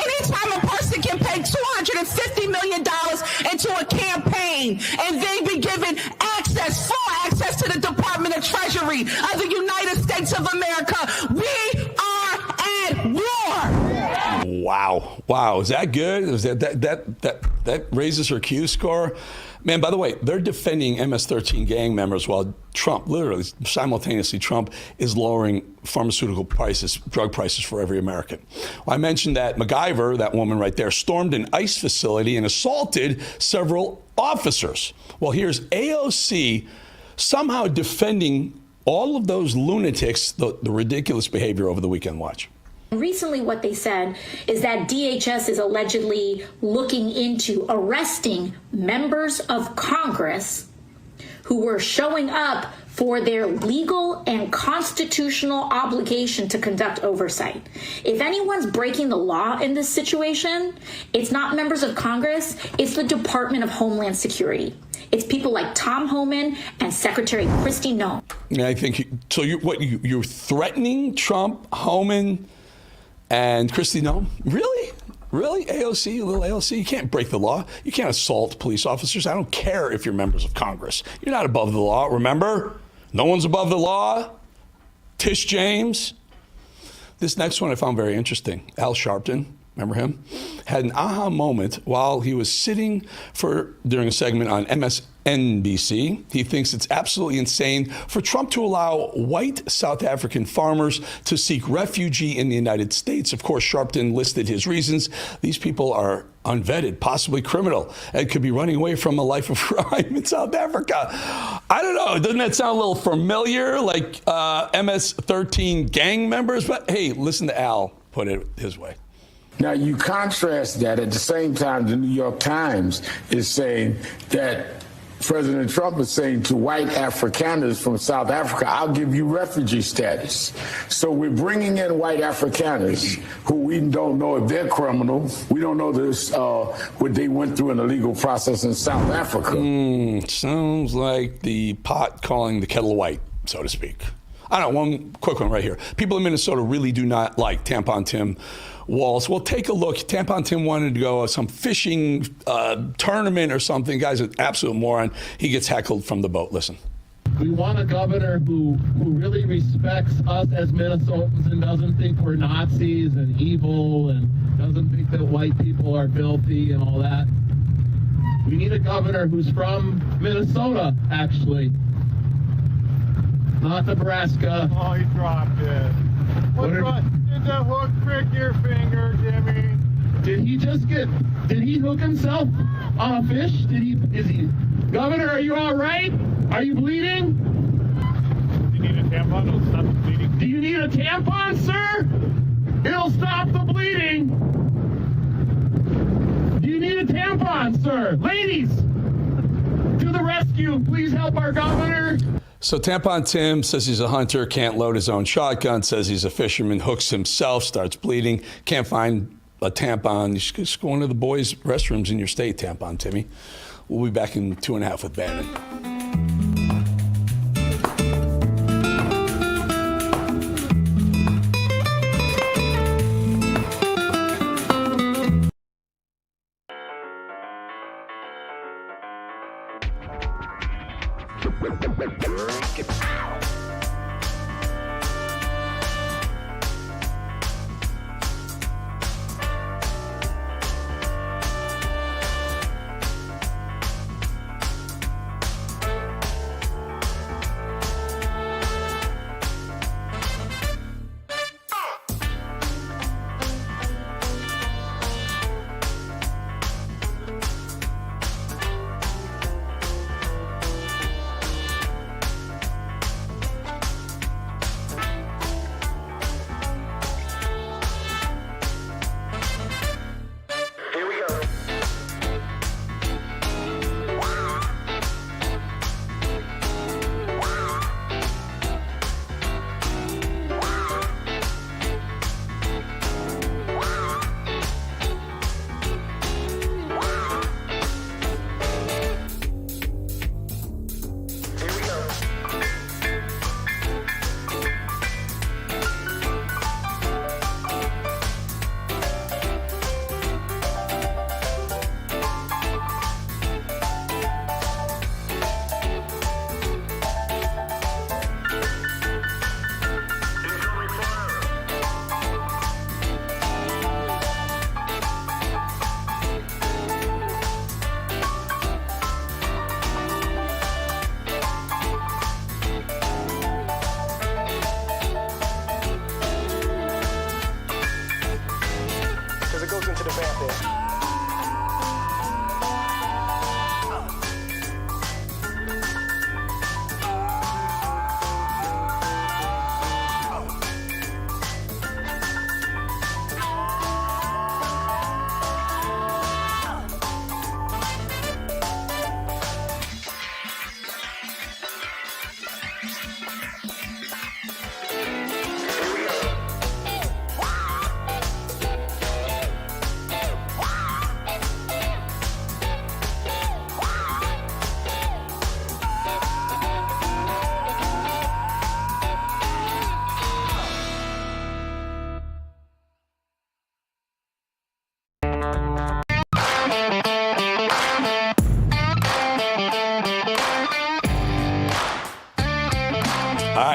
Anytime a person can pay $250 million into a campaign and then be given full access to the Department of Treasury of the United States of America, we are at war. Wow. Is that good? Is that raises her Q score? Man, by the way, they're defending MS-13 gang members while Trump, literally simultaneously, Trump is lowering pharmaceutical prices, drug prices for every American. Well, I mentioned that MacIver, that woman right there, stormed an ICE facility and assaulted several officers. Well, here's AOC somehow defending all of those lunatics, the ridiculous behavior over the weekend. Watch. Recently, what they said is that DHS is allegedly looking into arresting members of Congress who were showing up for their legal and constitutional obligation to conduct oversight. If anyone's breaking the law in this situation, it's not members of Congress, it's the Department of Homeland Security. It's people like Tom Homan and Secretary Kristi Noem. Yeah, I think so. You're threatening Trump, Homan, and Kristi Noem? Really? Really? AOC, little AOC? You can't break the law. You can't assault police officers. I don't care if you're members of Congress. You're not above the law. Remember? No one's above the law. Tish James. This next one I found very interesting. Al Sharpton, remember him? Had an aha moment while he was sitting during a segment on MSNBC. He thinks it's absolutely insane for Trump to allow white South African farmers to seek refuge in the United States. Of course, Sharpton listed his reasons. These people are unvetted, possibly criminal, and could be running away from a life of crime in South Africa. I don't know. Doesn't that sound a little familiar, like MS-13 gang members? But hey, listen to Al put it his way. Now, you contrast that at the same time, the New York Times is saying that President Trump is saying to white Afrikaners from South Africa, I'll give you refugee status. So we're bringing in white Afrikaners who we don't know if they're criminal. We don't know this, what they went through in the legal process in South Africa. Sounds like the pot calling the kettle white, so to speak. I don't know, one quick one right here. People in Minnesota really do not like Tampon Tim Walz. Well, take a look. Tampon Tim wanted to go to some fishing tournament or something. Guy's an absolute moron. He gets heckled from the boat. Listen. We want a governor who really respects us as Minnesotans and doesn't think we're Nazis and evil and doesn't think that white people are filthy and all that. We need a governor who's from Minnesota, actually. Not Nebraska. Oh, he dropped it. Did the hook prick your finger, Jimmy? Did he hook himself on a fish? Governor, are you all right? Are you bleeding? Do you need a tampon to stop the bleeding? Do you need a tampon, sir? It'll stop the bleeding. Do you need a tampon, sir? Ladies, to the rescue. Please help our governor. So Tampon Tim says he's a hunter, can't load his own shotgun, says he's a fisherman, hooks himself, starts bleeding, can't find a tampon. You should just go into the boys' restrooms in your state, Tampon Timmy. We'll be back in 2.5 with Bannon.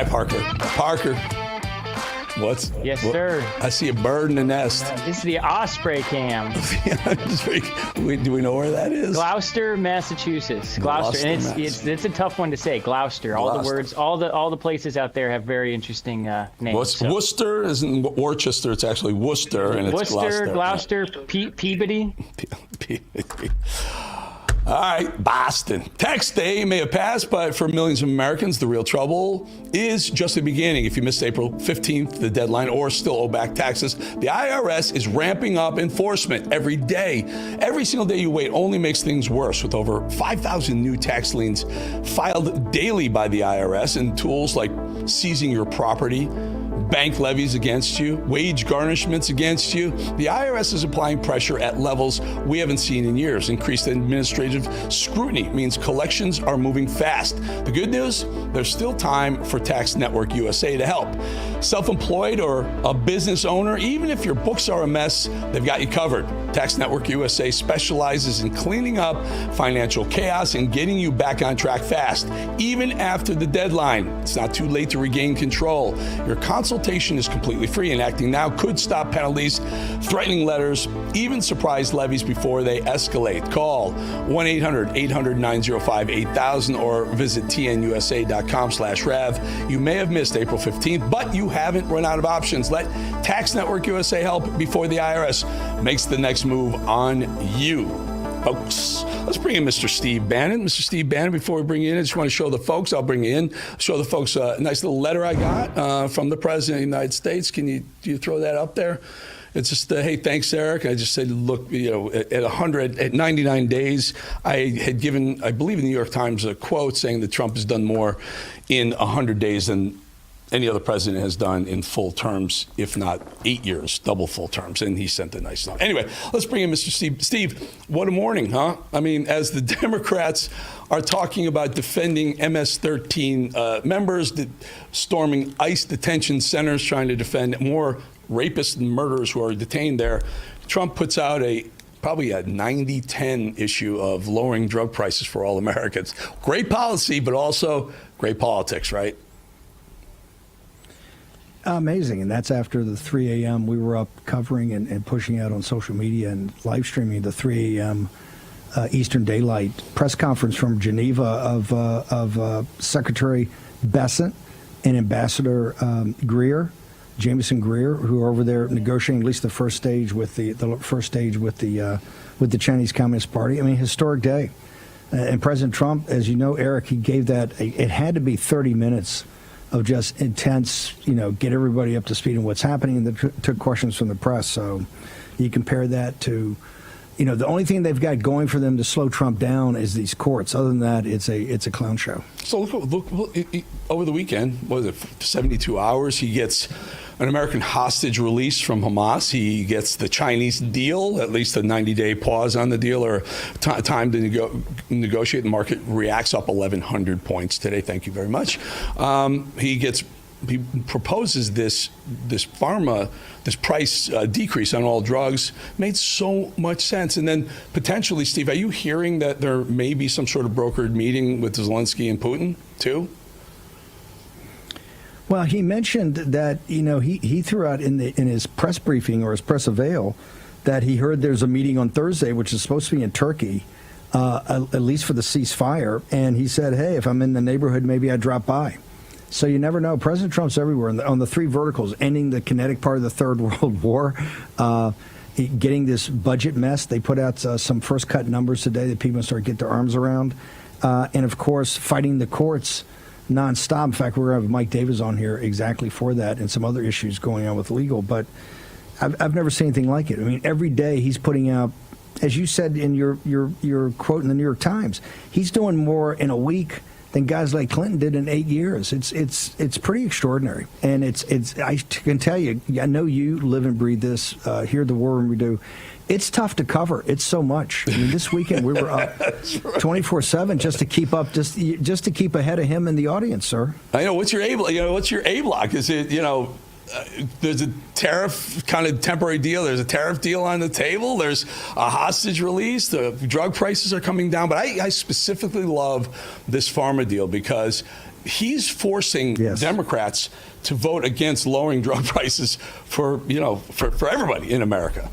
right, Parker. What's? Yes, sir. I see a bird in the nest. This is the Osprey Cam. Do we know where that is? Gloucester, Massachusetts. Gloucester, and it's a tough one to say. Gloucester. All the words, all the places out there have very interesting names. Worcester isn't Worcester. It's actually Worcester, and it's Gloucester, Peabody. All right, Boston. Tax day may have passed, but for millions of Americans, the real trouble is just the beginning. If you missed April 15th, the deadline, or still owe back taxes, the IRS is ramping up enforcement every day. Every single day you wait only makes things worse, with over 5,000 new tax liens filed daily by the IRS, and tools like seizing your property, bank levies against you, wage garnishments against you. The IRS is applying pressure at levels we haven't seen in years. Increased administrative scrutiny means collections are moving fast. The good news, there's still time for Tax Network USA to help. Self-employed or a business owner, even if your books are a mess, they've got you covered. Tax Network USA specializes in cleaning up financial chaos and getting you back on track fast, even after the deadline. It's not too late to regain control. Your consultation is completely free, and acting now could stop penalties, threatening letters, even surprise levies before they escalate. Call 1-800-800-905-8000 or visit tnusa.com/rev. You may have missed April 15th, but you haven't run out of options. Let Tax Network USA help before the IRS makes the next move on you. Folks, let's bring in Mr. Steve Bannon. Mr. Steve Bannon, before we bring you in, I just want to show the folks, a nice little letter I got from the President of the United States. Do you throw that up there? It's just, hey, thanks, Eric. I just said, look, at 99 days, I had given, I believe in the New York Times, a quote saying that Trump has done more in 100 days than any other president has done in full terms, if not 8 years, double full terms. And he sent a nice note. Anyway, let's bring in Mr. Steve. Steve, what a morning, huh? I mean, as the Democrats are talking about defending MS-13 members, storming ICE detention centers, trying to defend more rapists and murderers who are detained there, Trump puts out probably a 90-10 issue of lowering drug prices for all Americans. Great policy, but also great politics, right? Amazing. And that's after the 3 a.m. we were up covering and pushing out on social media and live streaming the 3 a.m. Eastern Daylight press conference from Geneva of Secretary Bessent and Ambassador Jameson Greer, who are over there negotiating at least the first stage with the Chinese Communist Party. I mean, historic day. And President Trump, as you know, Eric, he gave that, it had to be 30 minutes of just intense, get everybody up to speed on what's happening, and took questions from the press. So you compare that to, the only thing they've got going for them to slow Trump down is these courts. Other than that, it's a clown show. So look over the weekend, what was it, 72 hours, he gets an American hostage release from Hamas. He gets the Chinese deal, at least a 90-day pause on the deal, or time to negotiate. The market reacts up 1,100 points today. Thank you very much. He proposes this price decrease on all drugs. Made so much sense. And then potentially, Steve, are you hearing that there may be some sort of brokered meeting with Zelensky and Putin too? Well, he mentioned that, he threw out in his press briefing or his press avail that he heard there's a meeting on Thursday, which is supposed to be in Turkey, at least for the ceasefire. And he said, hey, if I'm in the neighborhood, maybe I drop by. So you never know. President Trump's everywhere on the three verticals: ending the kinetic part of the Third World War, getting this budget mess. They put out some first cut numbers today that people start to get their arms around. And, of course, fighting the courts nonstop. In fact, we're going to have Mike Davis on here exactly for that and some other issues going on with legal. But I've never seen anything like it. I mean, every day he's putting out, as you said in your quote in the New York Times, he's doing more in a week than guys like Clinton did in 8 years. It's pretty extraordinary. And it's I can tell you, I know you live and breathe this, here at the War Room we do. It's tough to cover. It's so much. I mean, this weekend we were up 24/7 just to keep up, just to keep ahead of him in the audience, sir. I know. What's your A block? Is it, there's a tariff kind of temporary deal. There's a tariff deal on the table. There's a hostage release. The drug prices are coming down. But I specifically love this pharma deal because he's forcing Democrats to vote against lowering drug prices for everybody in America.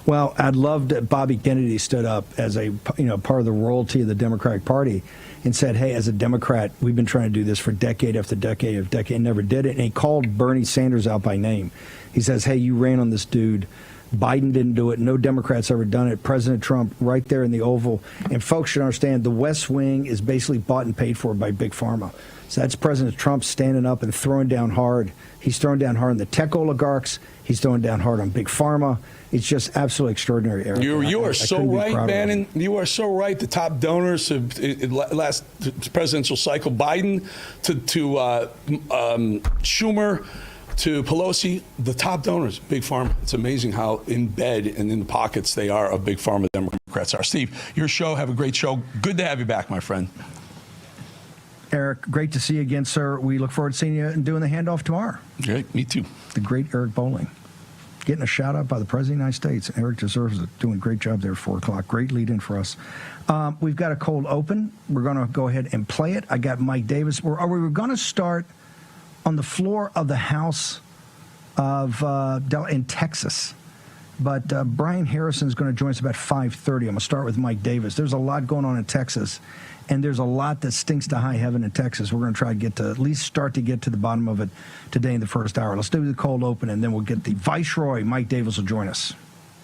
Well, I'd love that Bobby Kennedy stood up as a part of the royalty of the Democratic Party and said, hey, as a Democrat, we've been trying to do this for decade after decade after decade and never did it. And he called Bernie Sanders out by name. He says, hey, you ran on this dude. Biden didn't do it. No Democrats ever done it. President Trump right there in the Oval. And folks should understand the West Wing is basically bought and paid for by Big Pharma. So that's President Trump standing up and throwing down hard. He's throwing down hard on the tech oligarchs. He's throwing down hard on Big Pharma. It's just absolutely extraordinary, Eric. You are so right, Bannon. You are so right. The top donors of last presidential cycle, Biden to Schumer to Pelosi, the top donors, Big Pharma. It's amazing how in bed and in the pockets they are of Big Pharma Democrats are. Steve, your show, have a great show. Good to have you back, my friend. Eric, great to see you again, sir. We look forward to seeing you and doing the handoff tomorrow. Great, me too. The great Eric Bolling. Getting a shout out by the President of the United States. Eric deserves it. Doing a great job there at 4 o'clock. Great lead in for us. We've got a cold open. We're going to go ahead and play it. I got Mike Davis. We were going to start on the floor of the House of in Texas. But Brian Harrison is going to join us about 5:30. I'm going to start with Mike Davis. There's a lot going on in Texas, and there's a lot that stinks to high heaven in Texas. We're going to try to at least start to get to the bottom of it today in the first hour. Let's do the cold open, and then we'll get the Viceroy. Mike Davis will join us.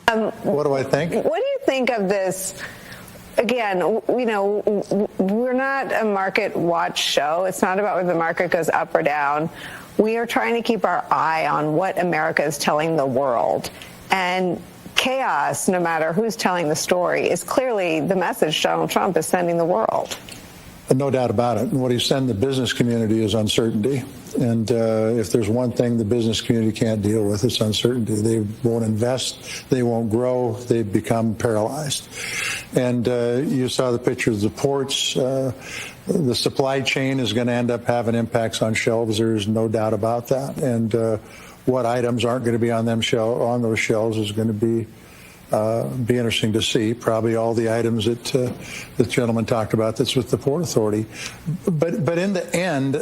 What do I think? What do you think of this? Again, we're not a market watch show. It's not about whether the market goes up or down. We are trying to keep our eye on what America is telling the world. And chaos, no matter who's telling the story, is clearly the message Donald Trump is sending the world. No doubt about it. And what he's sending the business community is uncertainty. And if there's one thing the business community can't deal with, it's uncertainty. They won't invest. They won't grow. They become paralyzed. And you saw the pictures of the ports. The supply chain is going to end up having impacts on shelves. There's no doubt about that. And what items aren't going to be on those shelves is going to be interesting to see. Probably all the items that the gentleman talked about that's with the Port Authority. But in the end,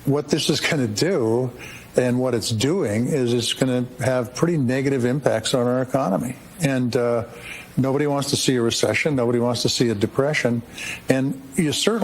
what this is going to do and what it's doing is it's going to have pretty negative impacts on our economy. And nobody wants to see a recession. Nobody wants to see a depression. And you certainly